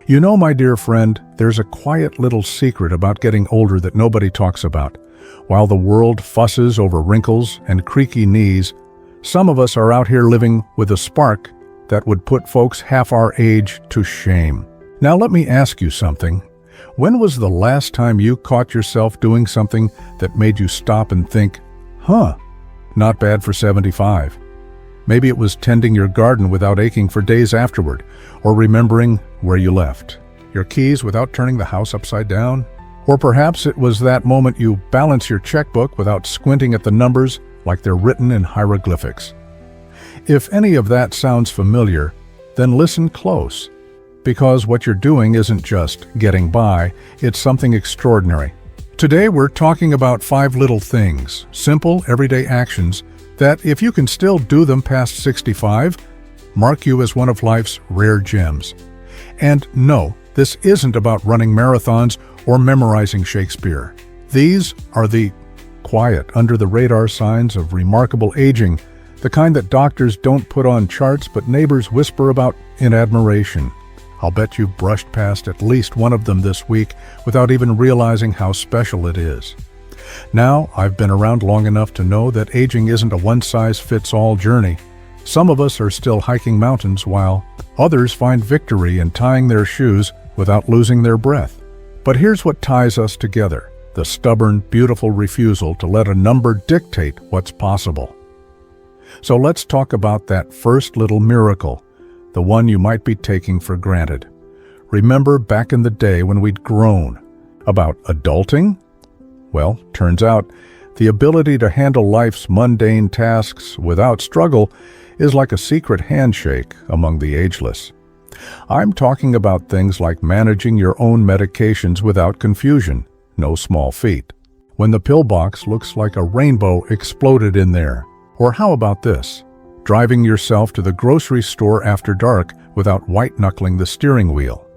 You know, my dear friend, there's a quiet little secret about getting older that nobody talks about. While the world fusses over wrinkles and creaky knees, some of us are out here living with a spark that would put folks half our age to shame. Now let me ask you something. When was the last time you caught yourself doing something that made you stop and think, not bad for 75? Maybe it was tending your garden without aching for days afterward, or remembering where you left your keys without turning the house upside down. Or perhaps it was that moment you balance your checkbook without squinting at the numbers like they're written in hieroglyphics. If any of that sounds familiar, then listen close, because what you're doing isn't just getting by, it's something extraordinary. Today we're talking about 5 little things, simple everyday actions, that if you can still do them past 65, mark you as one of life's rare gems. And no, this isn't about running marathons or memorizing Shakespeare. These are the quiet, under-the-radar signs of remarkable aging, the kind that doctors don't put on charts but neighbors whisper about in admiration. I'll bet you've brushed past at least one of them this week without even realizing how special it is. Now, I've been around long enough to know that aging isn't a one-size-fits-all journey. Some of us are still hiking mountains while others find victory in tying their shoes without losing their breath. But here's what ties us together: the stubborn, beautiful refusal to let a number dictate what's possible. So let's talk about that first little miracle, the one you might be taking for granted. Remember back in the day when we'd grown about adulting? Well, turns out the ability to handle life's mundane tasks without struggle is like a secret handshake among the ageless. I'm talking about things like managing your own medications without confusion, no small feat, when the pill box looks like a rainbow exploded in there. Or how about this? Driving yourself to the grocery store after dark without white-knuckling the steering wheel.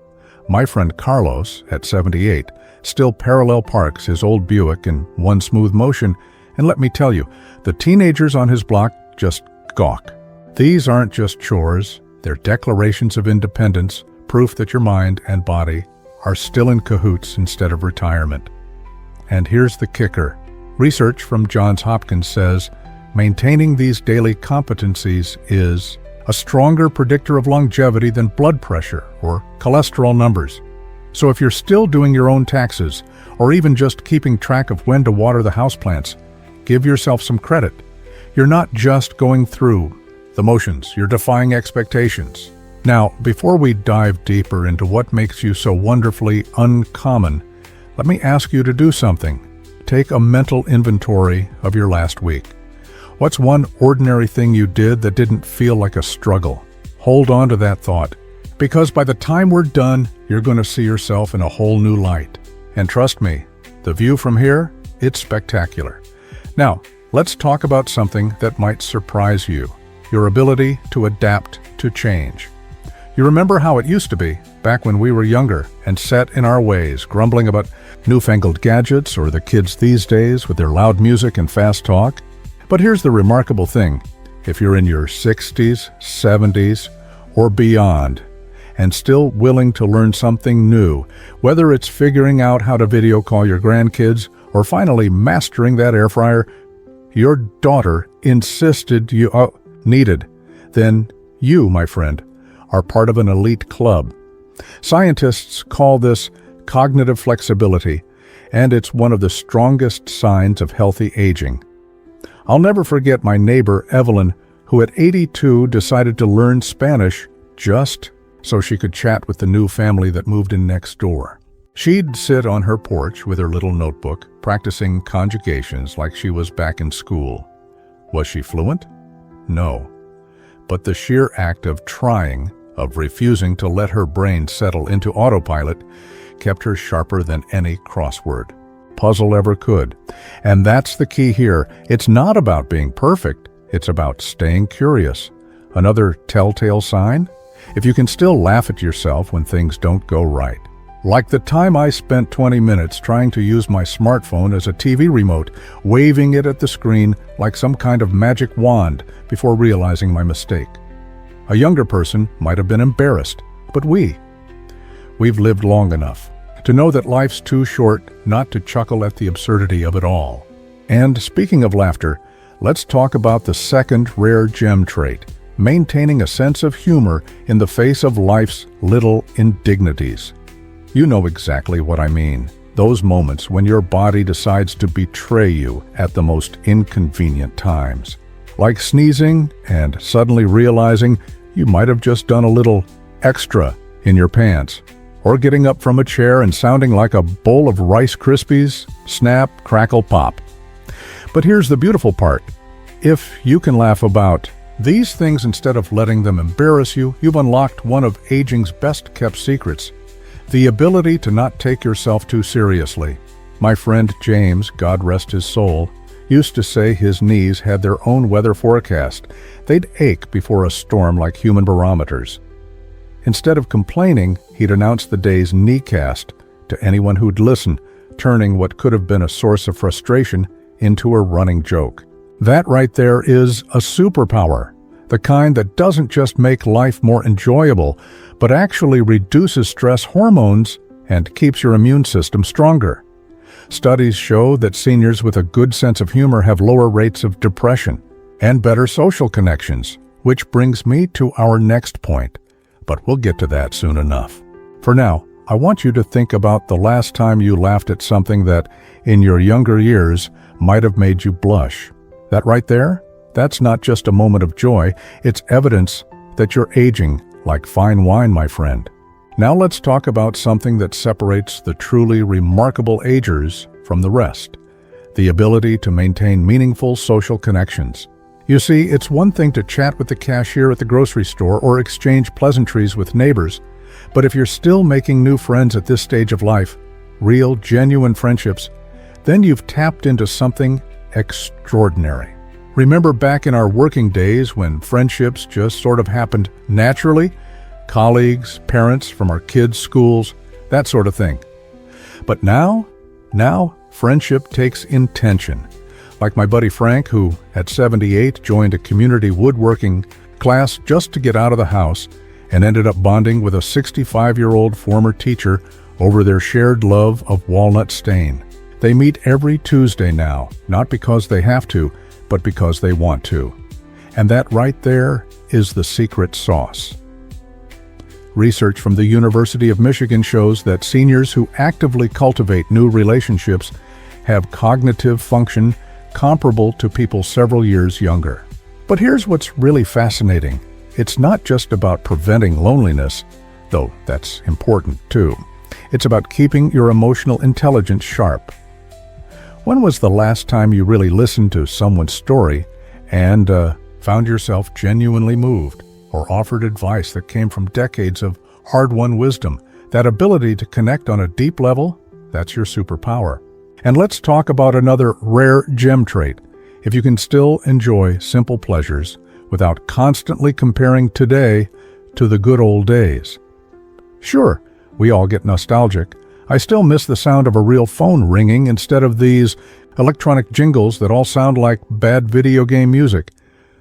My friend Carlos, at 78, still parallel parks his old Buick in one smooth motion, and let me tell you, the teenagers on his block just gawk. These aren't just chores, they're declarations of independence, proof that your mind and body are still in cahoots instead of retirement. And here's the kicker. Research from Johns Hopkins says maintaining these daily competencies is a stronger predictor of longevity than blood pressure or cholesterol numbers. So if you're still doing your own taxes, or even just keeping track of when to water the houseplants, give yourself some credit. You're not just going through the motions, you're defying expectations. Now, before we dive deeper into what makes you so wonderfully uncommon, let me ask you to do something. Take a mental inventory of your last week. What's one ordinary thing you did that didn't feel like a struggle? Hold on to that thought, because by the time we're done, you're going to see yourself in a whole new light. And trust me, the view from here, it's spectacular. Now, let's talk about something that might surprise you: your ability to adapt to change. You remember how it used to be, back when we were younger and set in our ways, grumbling about newfangled gadgets or the kids these days with their loud music and fast talk? But here's the remarkable thing. If you're in your 60s, 70s, or beyond, and still willing to learn something new, whether it's figuring out how to video call your grandkids or finally mastering that air fryer your daughter insisted you needed, then you, my friend, are part of an elite club. Scientists call this cognitive flexibility, and it's one of the strongest signs of healthy aging. I'll never forget my neighbor, Evelyn, who at 82 decided to learn Spanish just so she could chat with the new family that moved in next door. She'd sit on her porch with her little notebook, practicing conjugations like she was back in school. Was she fluent? No. But the sheer act of trying, of refusing to let her brain settle into autopilot, kept her sharper than any crossword puzzle ever could. And that's the key here. It's not about being perfect. It's about staying curious. Another telltale sign? If you can still laugh at yourself when things don't go right. Like the time I spent 20 minutes trying to use my smartphone as a TV remote, waving it at the screen like some kind of magic wand before realizing my mistake. A younger person might have been embarrassed, but we we've lived long enough to know that life's too short not to chuckle at the absurdity of it all. And speaking of laughter, let's talk about the second rare gem trait, maintaining a sense of humor in the face of life's little indignities. You know exactly what I mean. Those moments when your body decides to betray you at the most inconvenient times. Like sneezing and suddenly realizing you might have just done a little extra in your pants. Or getting up from a chair and sounding like a bowl of Rice Krispies, snap, crackle, pop. But here's the beautiful part. If you can laugh about these things instead of letting them embarrass you, you've unlocked one of aging's best-kept secrets. The ability to not take yourself too seriously. My friend James, God rest his soul, used to say his knees had their own weather forecast. They'd ache before a storm like human barometers. Instead of complaining, he'd announce the day's kneecast to anyone who'd listen, turning what could have been a source of frustration into a running joke. That right there is a superpower, the kind that doesn't just make life more enjoyable, but actually reduces stress hormones and keeps your immune system stronger. Studies show that seniors with a good sense of humor have lower rates of depression and better social connections, which brings me to our next point. But we'll get to that soon enough. For now, I want you to think about the last time you laughed at something that, in your younger years, might have made you blush. That right there? That's not just a moment of joy, it's evidence that you're aging like fine wine, my friend. Now let's talk about something that separates the truly remarkable agers from the rest. The ability to maintain meaningful social connections. You see, it's one thing to chat with the cashier at the grocery store or exchange pleasantries with neighbors, but if you're still making new friends at this stage of life, real, genuine friendships, then you've tapped into something extraordinary. Remember back in our working days when friendships just sort of happened naturally? Colleagues, parents from our kids' schools, that sort of thing. But now friendship takes intention. Like my buddy Frank, who at 78 joined a community woodworking class just to get out of the house and ended up bonding with a 65-year-old former teacher over their shared love of walnut stain. They meet every Tuesday now, not because they have to, but because they want to. And that right there is the secret sauce. Research from the University of Michigan shows that seniors who actively cultivate new relationships have cognitive function comparable to people several years younger. But here's what's really fascinating. It's not just about preventing loneliness, though that's important too. It's about keeping your emotional intelligence sharp. When was the last time you really listened to someone's story and found yourself genuinely moved, or offered advice that came from decades of hard-won wisdom? That ability to connect on a deep level, that's your superpower. And let's talk about another rare gem trait. If you can still enjoy simple pleasures without constantly comparing today to the good old days. Sure, we all get nostalgic. I still miss the sound of a real phone ringing instead of these electronic jingles that all sound like bad video game music.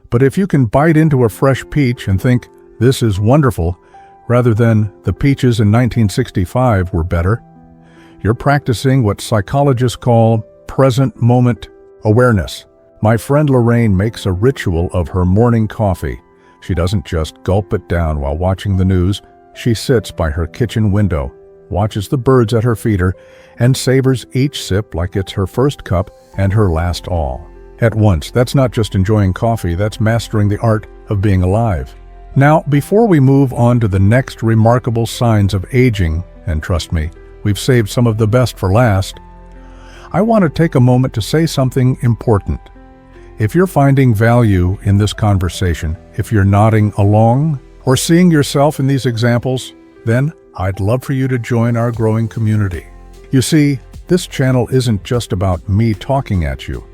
But if you can bite into a fresh peach and think, this is wonderful, rather than the peaches in 1965 were better, you're practicing what psychologists call present moment awareness. My friend Lorraine makes a ritual of her morning coffee. She doesn't just gulp it down while watching the news. She sits by her kitchen window, watches the birds at her feeder, and savors each sip like it's her first cup and her last all. At once, that's not just enjoying coffee, that's mastering the art of being alive. Now, before we move on to the next remarkable signs of aging, and trust me, we've saved some of the best for last, I want to take a moment to say something important. If you're finding value in this conversation, if you're nodding along or seeing yourself in these examples, then I'd love for you to join our growing community. You see, this channel isn't just about me talking at you.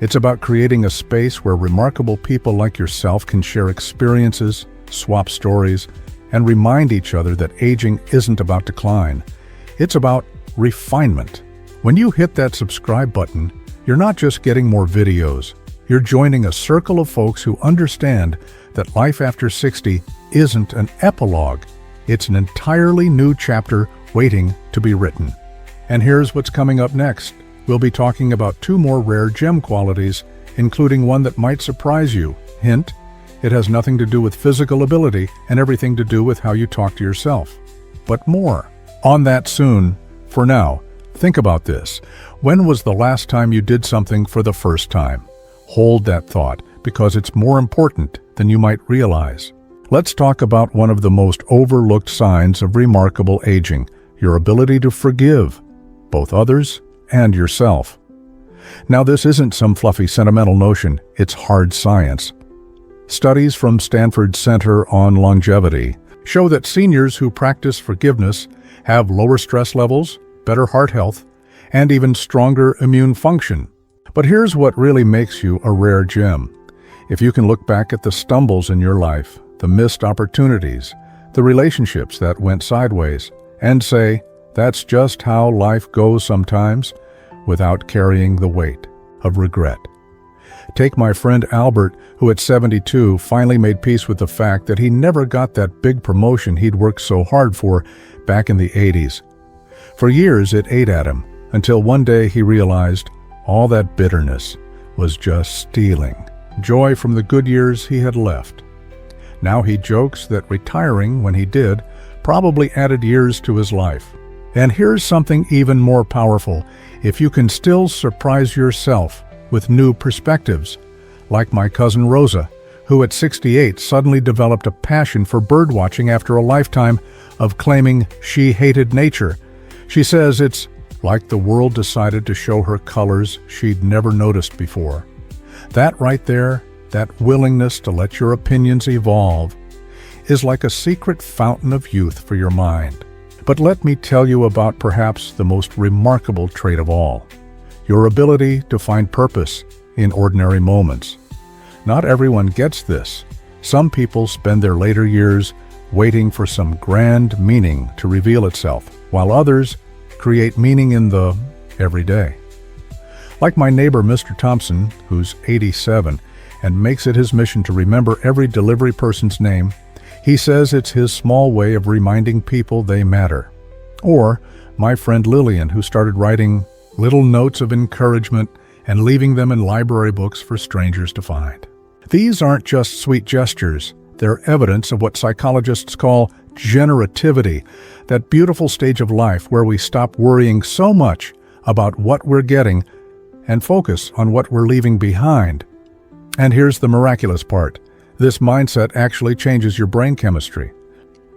It's about creating a space where remarkable people like yourself can share experiences, swap stories, and remind each other that aging isn't about decline. It's about refinement. When you hit that subscribe button, you're not just getting more videos. You're joining a circle of folks who understand that life after 60 isn't an epilogue. It's an entirely new chapter waiting to be written. And here's what's coming up next. We'll be talking about 2 more rare gem qualities, including one that might surprise you. Hint, it has nothing to do with physical ability and everything to do with how you talk to yourself. But more on that soon. For now, think about this. When was the last time you did something for the first time? Hold that thought, because it's more important than you might realize. Let's talk about one of the most overlooked signs of remarkable aging, your ability to forgive, both others and yourself. Now, this isn't some fluffy sentimental notion, it's hard science. Studies from Stanford Center on Longevity show that seniors who practice forgiveness have lower stress levels, better heart health, and even stronger immune function. But here's what really makes you a rare gem. If you can look back at the stumbles in your life, the missed opportunities, the relationships that went sideways, and say, that's just how life goes sometimes, without carrying the weight of regret. Take my friend Albert, who at 72 finally made peace with the fact that he never got that big promotion he'd worked so hard for back in the 80s. For years it ate at him, until one day he realized all that bitterness was just stealing joy from the good years he had left. Now he jokes that retiring when he did probably added years to his life. And here's something even more powerful. If you can still surprise yourself with new perspectives, like my cousin Rosa, who at 68 suddenly developed a passion for birdwatching after a lifetime of claiming she hated nature. She says it's like the world decided to show her colors she'd never noticed before. That right there, that willingness to let your opinions evolve, is like a secret fountain of youth for your mind. But let me tell you about perhaps the most remarkable trait of all, your ability to find purpose in ordinary moments. Not everyone gets this. Some people spend their later years waiting for some grand meaning to reveal itself, while others create meaning in the everyday. Like my neighbor Mr. Thompson, who's 87, and makes it his mission to remember every delivery person's name, he says it's his small way of reminding people they matter. Or my friend Lillian, who started writing little notes of encouragement and leaving them in library books for strangers to find. These aren't just sweet gestures, they're evidence of what psychologists call generativity, that beautiful stage of life where we stop worrying so much about what we're getting and focus on what we're leaving behind. And here's the miraculous part. This mindset actually changes your brain chemistry.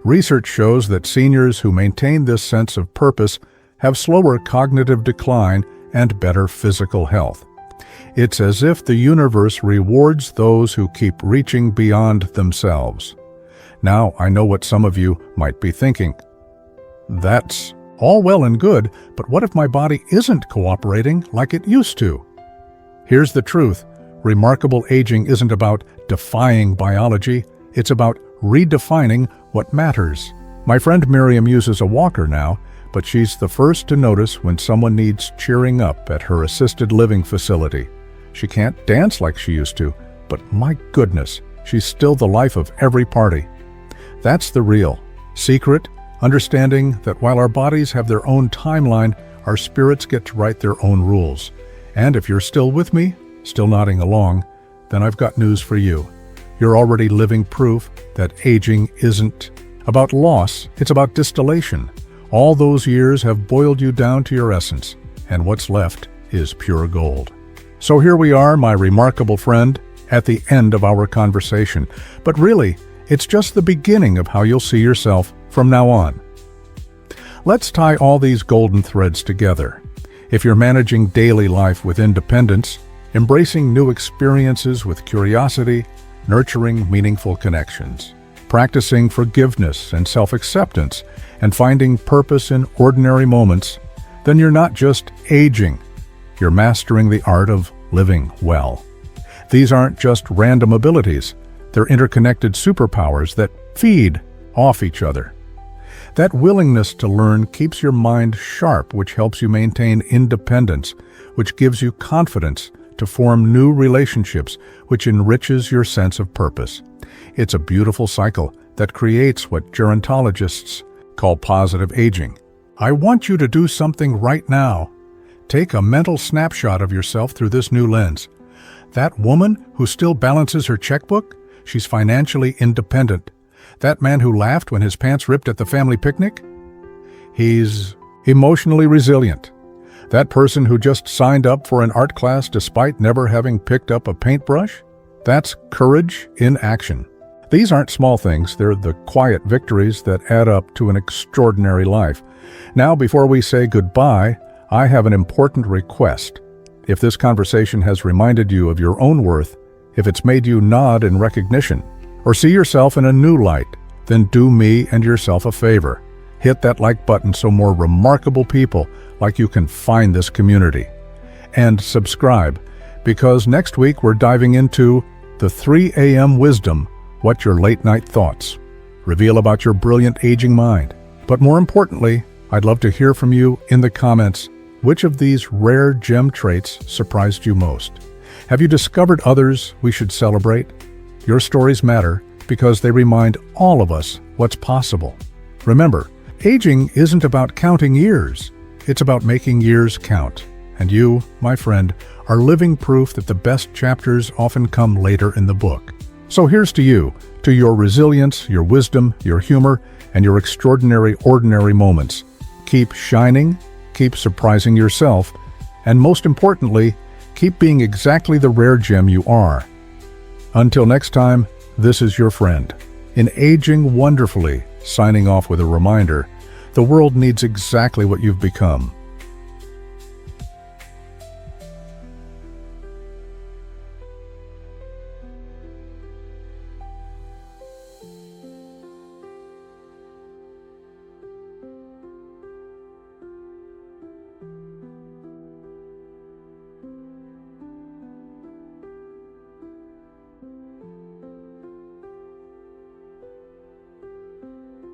Research shows that seniors who maintain this sense of purpose have slower cognitive decline and better physical health. It's as if the universe rewards those who keep reaching beyond themselves. Now, I know what some of you might be thinking. That's all well and good, but what if my body isn't cooperating like it used to? Here's the truth. Remarkable aging isn't about defying biology, it's about redefining what matters. My friend Miriam uses a walker now, but she's the first to notice when someone needs cheering up at her assisted living facility. She can't dance like she used to, but my goodness, she's still the life of every party. That's the real secret, understanding that while our bodies have their own timeline, our spirits get to write their own rules. And if you're still with me, still nodding along, then I've got news for you. You're already living proof that aging isn't about loss, it's about distillation. All those years have boiled you down to your essence, and what's left is pure gold. So here we are, my remarkable friend, at the end of our conversation. But really, it's just the beginning of how you'll see yourself from now on. Let's tie all these golden threads together. If you're managing daily life with independence, embracing new experiences with curiosity, nurturing meaningful connections, practicing forgiveness and self-acceptance, and finding purpose in ordinary moments, then you're not just aging, you're mastering the art of living well. These aren't just random abilities, they're interconnected superpowers that feed off each other. That willingness to learn keeps your mind sharp, which helps you maintain independence, which gives you confidence to form new relationships, which enriches your sense of purpose. It's a beautiful cycle that creates what gerontologists call positive aging. I want you to do something right now. Take a mental snapshot of yourself through this new lens. That woman who still balances her checkbook, she's financially independent. That man who laughed when his pants ripped at the family picnic, he's emotionally resilient. That person who just signed up for an art class despite never having picked up a paintbrush, that's courage in action. These aren't small things, they're the quiet victories that add up to an extraordinary life. Now, before we say goodbye, I have an important request. If this conversation has reminded you of your own worth, if it's made you nod in recognition, or see yourself in a new light, then do me and yourself a favor. Hit that like button so more remarkable people like you can find this community. And subscribe, because next week we're diving into the 3 a.m. wisdom, what your late night thoughts reveal about your brilliant aging mind. But more importantly, I'd love to hear from you in the comments. Which of these rare gem traits surprised you most? Have you discovered others we should celebrate? Your stories matter because they remind all of us what's possible. Remember, aging isn't about counting years. It's about making years count. And you, my friend, are living proof that the best chapters often come later in the book. So here's to you, to your resilience, your wisdom, your humor, and your extraordinary ordinary moments. Keep shining, keep surprising yourself, and most importantly, keep being exactly the rare gem you are. Until next time, this is your friend, in Aging Wonderfully, signing off with a reminder, the world needs exactly what you've become.